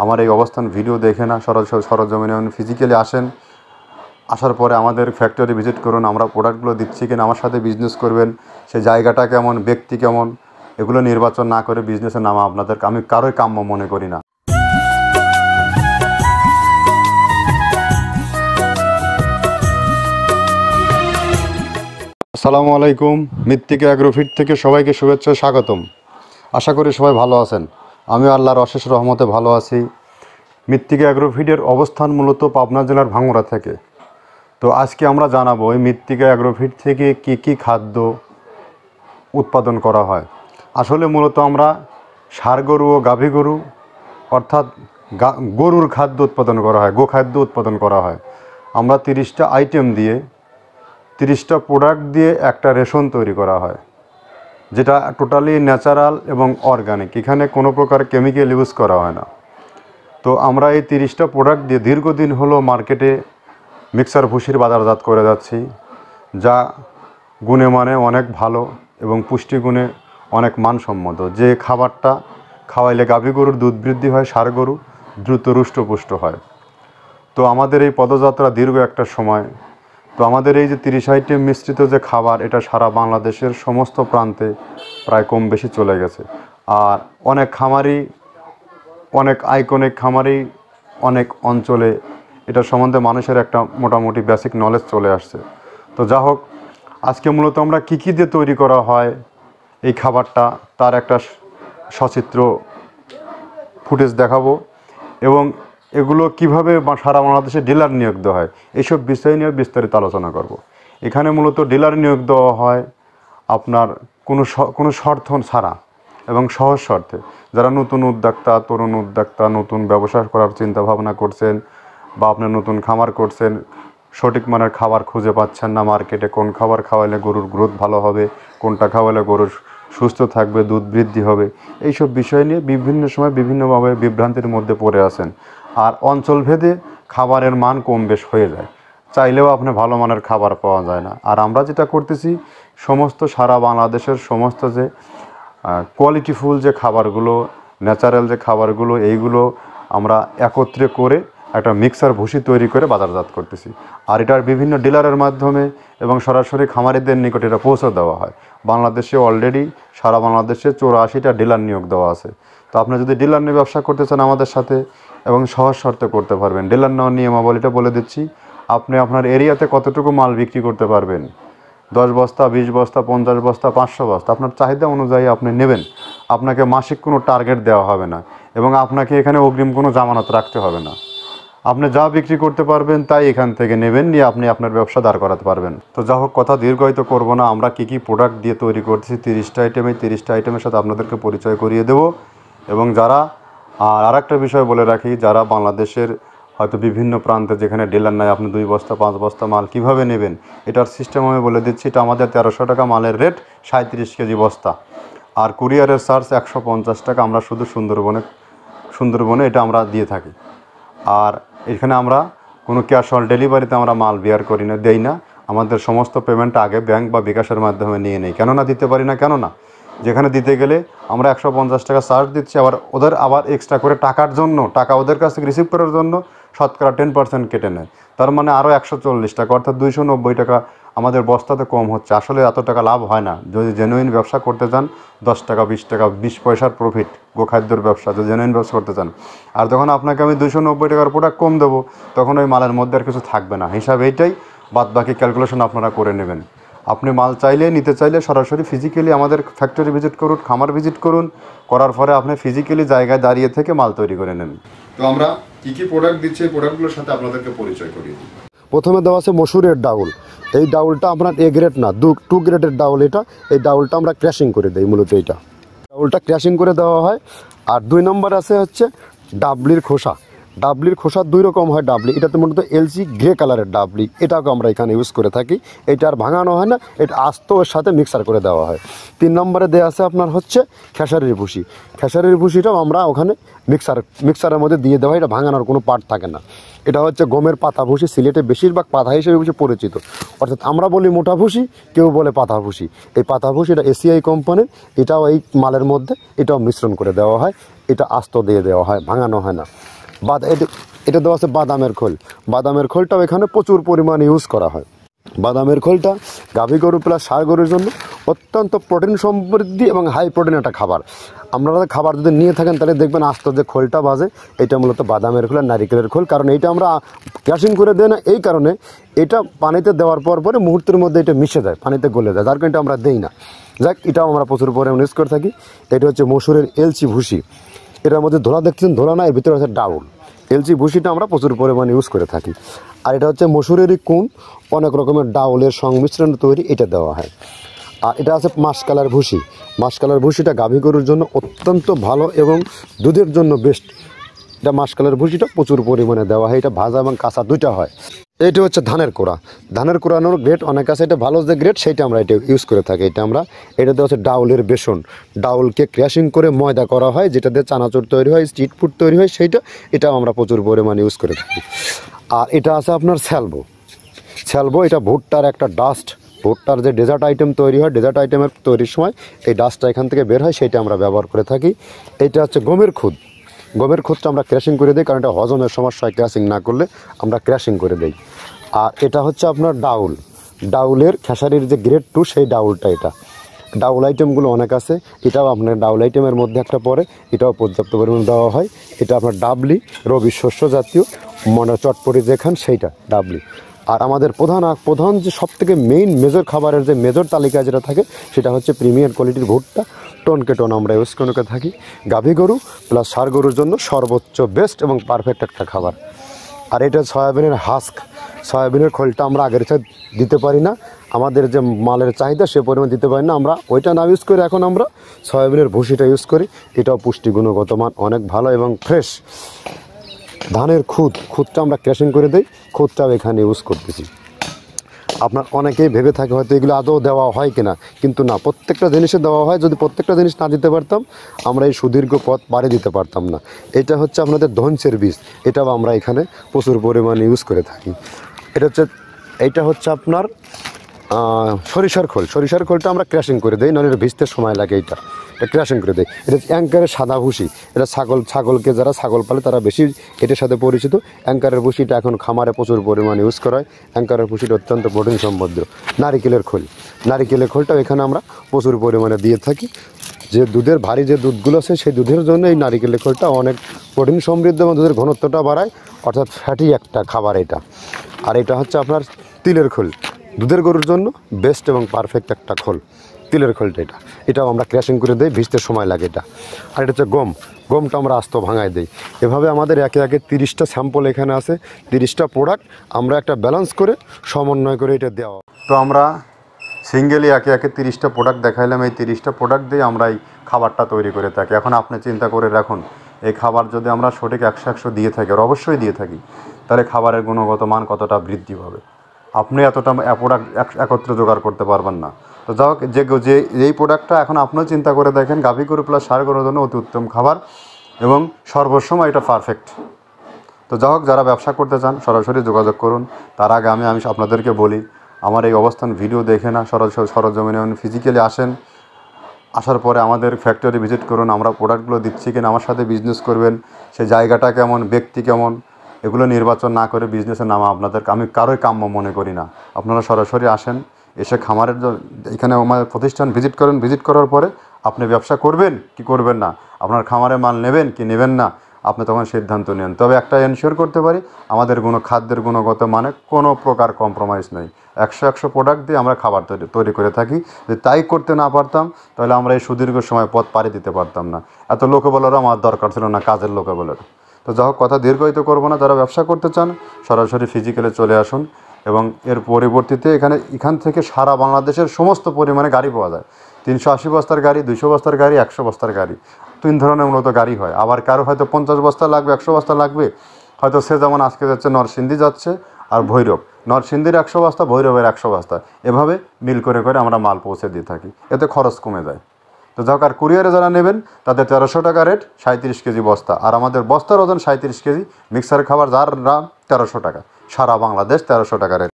আমার এই অবস্থান ভিডিও দেখে না, সরজমিনে ফিজিক্যালি আসেন। আসার পরে আমাদের ফ্যাক্টরি ভিজিট করুন, আমরা প্রোডাক্টগুলো দিচ্ছি কিনা, আমার সাথে বিজনেস করবেন, সে জায়গাটা কেমন, ব্যক্তি কেমন, এগুলো নির্বাচন না করে বিজনেসের নামা আমি কারোই কাম্য মনে করি না। আসসালামু আলাইকুম, মৃত্তিকা অ্যাগ্রোফিট থেকে সবাইকে শুভেচ্ছা, স্বাগতম। আশা করি সবাই ভালো আছেন। আমি আল্লাহর অশেষ রহমতে ভালো আছি। মৃত্তিকা অ্যাগ্রোফিটের অবস্থান মূলত পাবনা জেলার ভাঙ্গুড়া থেকে। তো আজকে আমরা জানাবো এই মৃত্তিকা অ্যাগ্রোফিট থেকে কি খাদ্য উৎপাদন করা হয়। আসলে মূলত আমরা ষাঁড় গরু ও গাভী গরু অর্থাৎ গরুর খাদ্য উৎপাদন করা হয়, গোখাদ্য উৎপাদন করা হয়। আমরা 30টা আইটেম দিয়ে 30টা প্রোডাক্ট দিয়ে একটা রেশন তৈরি করা হয়, যেটা টোটালি ন্যাচারাল এবং অর্গানিক। এখানে কোনো প্রকার কেমিক্যাল ইউজ করা হয় না। তো আমরা এই 30টা প্রোডাক্ট দিয়ে দীর্ঘদিন হলো মার্কেটে মিক্সার ভুসির বাজারজাত করে যাচ্ছি, যা গুণে মানে অনেক ভালো এবং পুষ্টিগুণে অনেক মানসম্মত। যে খাবারটা খাওয়াইলে গাভী গরুর দুধ বৃদ্ধি হয়, ষাঁড় গরু দ্রুত রুষ্টপুষ্ট হয়। তো আমাদের এই পদযাত্রা দীর্ঘ একটা সময়। তো আমাদের এই যে 30 আইটেম মিশ্রিত যে খাবার, এটা সারা বাংলাদেশের সমস্ত প্রান্তে প্রায় কম বেশি চলে গেছে। আর অনেক খামারি, অনেক আইকনিক খামারি, অনেক অঞ্চলে এটা সম্বন্ধে মানুষের একটা মোটামুটি বেসিক নলেজ চলে আসছে। তো যা হোক, আজকে মূলত আমরা কী দিয়ে তৈরি করা হয় এই খাবারটা, তার একটা সচিত্র ফুটেজ দেখাবো এবং এগুলো কিভাবে সারা বাংলাদেশে ডিলার নিয়োগ দেওয়া হয়, এইসব বিষয় নিয়ে বিস্তারিত আলোচনা করব। এখানে মূলত ডিলার নিয়োগ দেওয়া হয় আপনার কোনো শর্ত ছাড়া এবং সহজ শর্তে। যারা নতুন উদ্যোক্তা, তরুণ উদ্যোক্তা, নতুন ব্যবসা করার চিন্তা ভাবনা করছেন বা আপনার নতুন খামার করছেন, সঠিক মানের খাবার খুঁজে পাচ্ছেন না মার্কেটে, কোন খাবার খাওয়ালে গরুর গ্রোথ ভালো হবে, কোনটা খাওয়ালে গরুর সুস্থ থাকবে, দুধ বৃদ্ধি হবে, এইসব বিষয় নিয়ে বিভিন্ন সময় বিভিন্নভাবে বিভ্রান্তির মধ্যে পড়ে আছেন। আর অঞ্চলভেদে খাবারের মান কম বেশ হয়ে যায়, চাইলেও আপনি ভালো মানের খাবার পাওয়া যায় না। আর আমরা যেটা করতেছি, সমস্ত সারা বাংলাদেশের সমস্ত যে কোয়ালিটিফুল যে খাবারগুলো, ন্যাচারাল যে খাবারগুলো, এইগুলো আমরা একত্রে করে একটা মিক্সার ভুসি তৈরি করে বাজারজাত করতেছি। আর এটার বিভিন্ন ডিলারের মাধ্যমে এবং সরাসরি খামারিদের নিকট এটা পৌঁছে দেওয়া হয়। বাংলাদেশে অলরেডি সারা বাংলাদেশে 84টা ডিলার নিয়োগ দেওয়া আছে। তো আপনি যদি ডিলার নিয়ে ব্যবসা করতে চান আমাদের সাথে এবং সহজ শর্তে করতে পারবেন। ডিলার নেওয়ার নিয়মাবলীটা বলে দিচ্ছি। আপনি আপনার এরিয়াতে কতটুকু মাল বিক্রি করতে পারবেন, 10 বস্তা, 20 বস্তা, 50 বস্তা, 500 বস্তা, আপনার চাহিদা অনুযায়ী আপনি নেবেন। আপনাকে মাসিক কোনো টার্গেট দেওয়া হবে না এবং আপনাকে এখানে অগ্রিম কোনো জামানত রাখতে হবে না। আপনি যা বিক্রি করতে পারবেন তাই এখান থেকে নেবেন, নিয়ে আপনি আপনার ব্যবসা দাঁড় করাতে পারবেন। তো যা হোক, কথা দীর্ঘায়িত করবো না। আমরা কী প্রোডাক্ট দিয়ে তৈরি করতেছি 30টা আইটেম, এই 30টা আইটেমের সাথে আপনাদেরকে পরিচয় করিয়ে দেবো। এবং যারা আর একটা বিষয় বলে রাখি, যারা বাংলাদেশের হয়তো বিভিন্ন প্রান্তে যেখানে ডিলার নাই, আপনি 2 বস্তা 5 বস্তা মাল কিভাবে নেবেন, এটার সিস্টেম আমি বলে দিচ্ছি। এটা আমাদের 1300 টাকা মালের রেট, 37 কেজি বস্তা। আর কুরিয়ারের চার্জ 150 টাকা। আমরা শুধু সুন্দরবনে এটা আমরা দিয়ে থাকি। আর এখানে আমরা কোনো ক্যাশ অন ডেলিভারিতে আমরা মাল বেয়ার করি না, দেই না। আমাদের সমস্ত পেমেন্ট আগে ব্যাংক বা বিকাশের মাধ্যমে নিয়ে নেই। কেননা দিতে পারি না, কেননা যেখানে দিতে গেলে আমরা 150 টাকা চার্জ দিচ্ছি, ওদের আবার এক্সট্রা করে টাকা ওদের কাছ থেকে রিসিভ করার জন্য শতকরা 10% কেটে নেয়। তার মানে আরও 140 টাকা, অর্থাৎ 290 টাকা আমাদের বস্তাতে কম হচ্ছে। আসলে এত টাকা লাভ হয় না। যদি জেনুইন ব্যবসা করতে চান, 10 টাকা 20 টাকা 20 পয়সার প্রফিট গোখাদ্যর ব্যবসা, যদি জেনুইন ব্যবসা করতে চান। আর যখন আপনাকে আমি 290 টাকার প্রোডাক্ট কম দেবো, তখন ওই মালের মধ্যে আর কিছু থাকবে না। হিসাব এইটাই, বাদ বাকি ক্যালকুলেশন আপনারা করে নেবেন। আপনি মাল চাইলে, নিতে চাইলে সরাসরি ফিজিক্যালি আমাদের ফ্যাক্টরি ভিজিট করুন, খামার ভিজিট করুন। করার পরে আপনি ফিজিক্যালি জায়গায় দাঁড়িয়ে থেকে মাল তৈরি করে নেন। তো আমরা কী প্রোডাক্ট দিচ্ছি, এই প্রোডাক্টগুলোর সাথে আপনাদেরকে পরিচয় করিয়ে দিই। প্রথমে দেওয়া আছে মসুরের ডাউল। এই ডাউলটা আপনার এ গ্রেড না, 2 গ্রেডের ডাউল এটা। এই ডাউলটা আমরা ক্র্যাশিং করে দিই, মূলত এইটা ডাউলটা ক্র্যাশিং করে দেওয়া হয়। আর 2 নম্বর আছে হচ্ছে ডাবলির খোসা। ডাবলির খোসা 2 রকম হয় ডাবলি, এটাতে মূলত এলচি গ্রে কালারের ডাবলি, এটাকে আমরা এখানে ইউজ করে থাকি। এটা আর ভাঙানো হয় না, এটা আস্ত ওর সাথে মিক্সার করে দেওয়া হয়। 3 নম্বরে দেওয়া আছে আপনার হচ্ছে খেসারির ভুসি। খেসারির ভুসিটাও আমরা ওখানে মিক্সারের মধ্যে দিয়ে দেওয়া হয়, এটা ভাঙানোর কোনো পার্ট থাকে না। এটা হচ্ছে গমের পাতা ভুসি, সিলেটে বেশিরভাগ পাতা হিসেবে পরিচিত, অর্থাৎ আমরা বলি মোটা ভুসি, কেউ বলে পাতা ভুসি। এই পাতা ভুসি এটা এসিআই কোম্পানির, এটাও এই মালের মধ্যে এটাও মিশ্রণ করে দেওয়া হয়, এটা আস্ত দিয়ে দেওয়া হয়, ভাঙানো হয় না। এটা দেওয়া আছে বাদামের খোল। বাদামের খোলটাও এখানে প্রচুর পরিমাণে ইউজ করা হয়। বাদামের খোলটা গাভী গরু প্লাস ষাঁড় গরুর জন্য অত্যন্ত প্রোটিন সমৃদ্ধি এবং হাই প্রোটিন একটা খাবার। আপনারা খাবার যদি নিয়ে থাকেন তাহলে দেখবেন আস্ত যে খোলটা বাজে, এটা মূলত বাদামের খোল আর নারিকেলের খোল। কারণ এইটা আমরা ক্রাশিং করে দেয় না, এই কারণে এটা পানিতে দেওয়ার পরে মুহূর্তের মধ্যে এটা মিশে যায়, পানিতে গলে যায়, যার কারণে এটা আমরা দেই না। যাক, এটাও আমরা প্রচুর পরিমাণে ইউজ করে থাকি। এটা হচ্ছে মসুরের এলচি ভুসি, এটার মধ্যে ধোলা দেখছেন, ধোলা না, এর ভিতরে হচ্ছে ডাউল। এলচি ভুসিটা আমরা প্রচুর পরিমাণে ইউজ করে থাকি। আর এটা হচ্ছে মসুরেরই কুন, অনেক রকমের ডাউলের সংমিশ্রণ তৈরি, এটা দেওয়া হয়। আর এটা আছে মাসকালার ভুসি। মাসকালার ভুসিটা গাভী গরুর জন্য অত্যন্ত ভালো এবং দুধের জন্য বেস্ট। এটা মাসকালার ভুসিটা প্রচুর পরিমাণে দেওয়া হয়, এটা ভাজা এবং কাঁচা দুইটা হয়। এটা হচ্ছে ধানের কোড়া। ধানের কোড়ানোর গ্রেড অনেক আছে, এটা ভালো যে গ্রেড সেইটা আমরা এটা ইউজ করে থাকি। এটা দেওয়া হচ্ছে ডাউলের বেসন। ডাউলকে ক্র্যাশিং করে ময়দা করা হয়, যেটা দিয়ে চানাচুর তৈরি হয়, স্ট্রিট ফুড তৈরি হয়, এটাও আমরা প্রচুর পরিমাণে ইউজ করে থাকি। আর এটা আছে আপনার স্যালবো। এটা ভুট্টার একটা ডাস্ট, ভুট্টার যে ডেজার্ট আইটেম তৈরি হয়, ডেজার্ট আইটেমের তৈরির সময় এই ডাস্টটা এখান থেকে বের হয়, সেইটা আমরা ব্যবহার করে থাকি। এটা হচ্ছে গমের খুদ। গমের খুদটা আমরা ক্র্যাশিং করে দিই, কারণ এটা হজমের সমস্যা হয়, ক্র্যাশিং না করলে আমরা ক্র্যাশিং করে দিই। আর এটা হচ্ছে আপনার ডাউলের খেসারির যে গ্রেড 2 সেই ডাউলটা। এটা ডাউল আইটেমগুলো অনেক আছে, এটাও আপনার ডাউল আইটেমের মধ্যে একটা পড়ে, এটাও পর্যাপ্ত পরিমাণ দেওয়া হয়। এটা আপনার ডাবলি, রবি শস্য জাতীয় চটপটি যেখান সেইটা ডাবলি। আর আমাদের প্রধান যে সবথেকে মেইন মেজর খাবারের যে মেজর তালিকা যেটা থাকে, সেটা হচ্ছে প্রিমিয়ার কোয়ালিটির ভুট্টা, টনকে টন আমরা ইউজ করে থাকি। গাভী গরু প্লাস ষাঁড় গরুর জন্য সর্বোচ্চ বেস্ট এবং পারফেক্ট একটা খাবার। আর এটা সয়াবিনের হাস্ক, সয়াবিনের খোলটা আমরা আগের চাই দিতে পারি না, আমাদের যে মালের চাহিদা সে পরিমাণ দিতে পারি না, আমরা ওইটা না ইউজ করে এখন আমরা সয়াবিনের ভুসিটা ইউজ করি। এটাও পুষ্টি গুণগত মান অনেক ভালো এবং ফ্রেশ। ধানের খুদটা আমরা ক্র্যাশিং করে দিই, খুদটাও এখানে ইউজ করতেছি। আপনার অনেকেই ভেবে থাকে হয়তো এগুলো আদৌ দেওয়া হয় কিনা, কিন্তু না, প্রত্যেকটা জিনিসে দেওয়া হয়। যদি প্রত্যেকটা জিনিস না দিতে পারতাম আমরা এই সুদীর্ঘ পথ পাড়ি দিতে পারতাম না। এটা হচ্ছে আপনাদের ধনসের বীজ, এটাও আমরা এখানে প্রচুর পরিমাণে ইউজ করে থাকি। এইটা হচ্ছে আপনার সরিষার খোলটা আমরা ক্র্যাশিং করে দিই, নাহলে এটা ভিজতে সময় লাগে। এটা ক্র্যাশিং করে দেয়। এটা অ্যাঙ্কারের সাদা ভুসি, এটা ছাগলকে যারা ছাগল পালে তারা বেশি এটার সাথে পরিচিত। অ্যাঙ্কারের ভুসিটা এখন খামারে প্রচুর পরিমাণে ইউজ করা হয়। অ্যাঙ্কারের ভুসিটা অত্যন্ত প্রোটিন সমৃদ্ধ। নারিকেলের খোলটাও এখানে আমরা প্রচুর পরিমাণে দিয়ে থাকি। যে দুধের ভারী যে দুধগুলো আছে সেই দুধের জন্য এই নারিকেলের খোলটা অনেক প্রোটিন সমৃদ্ধ এবং দুধের ঘনত্বটা বাড়ায়, অর্থাৎ ফ্যাটি একটা খাবার এটা। আর এটা হচ্ছে আপনার তিলের খোল, দুধের গরুর জন্য বেস্ট এবং পারফেক্ট একটা খোল, তিলের খোলটা। এটাও আমরা ক্র্যাশিং করে দিই, ভিজতে সময় লাগে এটা। আর এটা হচ্ছে গমটা আমরা আস্ত ভাঙায় দিই। এভাবে আমাদের একে 30টা স্যাম্পল এখানে আছে, 30টা প্রোডাক্ট আমরা একটা ব্যালেন্স করে সমন্বয় করে এটা দেওয়া। তো আমরা সিঙ্গেলি একে 30টা প্রোডাক্ট দেখাইলাম, এই 30টা প্রোডাক্ট দিয়ে আমরা এই খাবারটা তৈরি করে থাকি। এখন আপনি চিন্তা করে রাখুন, এই খাবার যদি আমরা সঠিক 100 দিয়ে থাকি, আর অবশ্যই দিয়ে থাকি, তাহলে খাবারের গুণগত মান কতটা বৃদ্ধি পাবে। আপনি এতটা প্রোডাক্ট একত্রে জোগাড় করতে পারবেন না। তো যাই হোক, যে এই প্রোডাক্টটা এখন আপনিও চিন্তা করে দেখেন, গাভী গরু প্লাস ষাঁড় গরুর জন্য অতি উত্তম খাবার এবং সর্বসময় এটা পারফেক্ট। তো যাই হোক, যারা ব্যবসা করতে চান সরাসরি যোগাযোগ করুন। তার আগে আমি আপনাদেরকে বলি, আমার এই অবস্থান ভিডিও দেখে না, সরজমিনে ফিজিক্যালি আসেন। আসার পরে আমাদের ফ্যাক্টরি ভিজিট করুন, আমরা প্রোডাক্টগুলো দিচ্ছি কিনা, আমার সাথে বিজনেস করবেন। সেই জায়গাটা কেমন, ব্যক্তি কেমন, এগুলো নির্বাচন না করে বিজনেসের নামা আমি কারোই কাম্য মনে করি না। আপনারা সরাসরি আসেন, এসে খামারের এখানে আমার প্রতিষ্ঠান ভিজিট করেন। ভিজিট করার পরে আপনি ব্যবসা করবেন কি করবেন না, আপনার খামারে মাল নেবেন কি নেবেন না, আপনি তখন সিদ্ধান্ত নেন। তবে একটা এনশিওর করতে পারি, আমাদের খাদ্যের গুণগত মানে কোনো প্রকার কম্প্রোমাইজ নেই। 100 প্রোডাক্ট দিয়ে আমরা খাবার তৈরি করে থাকি। যদি তাই করতে না পারতাম তাহলে আমরা এই সুদীর্ঘ সময় পথ পাড়ি দিতে পারতাম না। এত লোকবলেরও আমার দরকার ছিল না, কাজের লোকবলের। তো যাই হোক, কথা দীর্ঘায়িত করবো না। যারা ব্যবসা করতে চান সরাসরি ফিজিক্যালে চলে আসুন, এবং এর পরিবর্তিতে এখান থেকে সারা বাংলাদেশের সমস্ত পরিমাণে গাড়ি পাওয়া যায়। 380 বস্তার গাড়ি, 200 বস্তার গাড়ি, 100 বস্তার গাড়ি, 3 ধরনের মূলত গাড়ি হয়। আবার কারো হয়তো 50 বস্তা লাগবে, 100 বস্তা লাগবে, হয়তো সে যেমন আজকে যাচ্ছে নরসিংদী যাচ্ছে আর ভৈরব, নরসিংদীর 100 বস্তা, ভৈরবের 100 বস্তা, এভাবে মিল করে করে আমরা মাল পৌঁছে দিয়ে থাকি, এতে খরচ কমে যায়। তো যাক, আর কুরিয়ারে যারা নেবেন তাদের 1300 টাকা রেট, 37 কেজি বস্তা, আর আমাদের বস্তার ওজন 37 কেজি, মিক্সার খাবার যার দাম 1300 টাকা, সারা বাংলাদেশ 1300 টাকা রেট।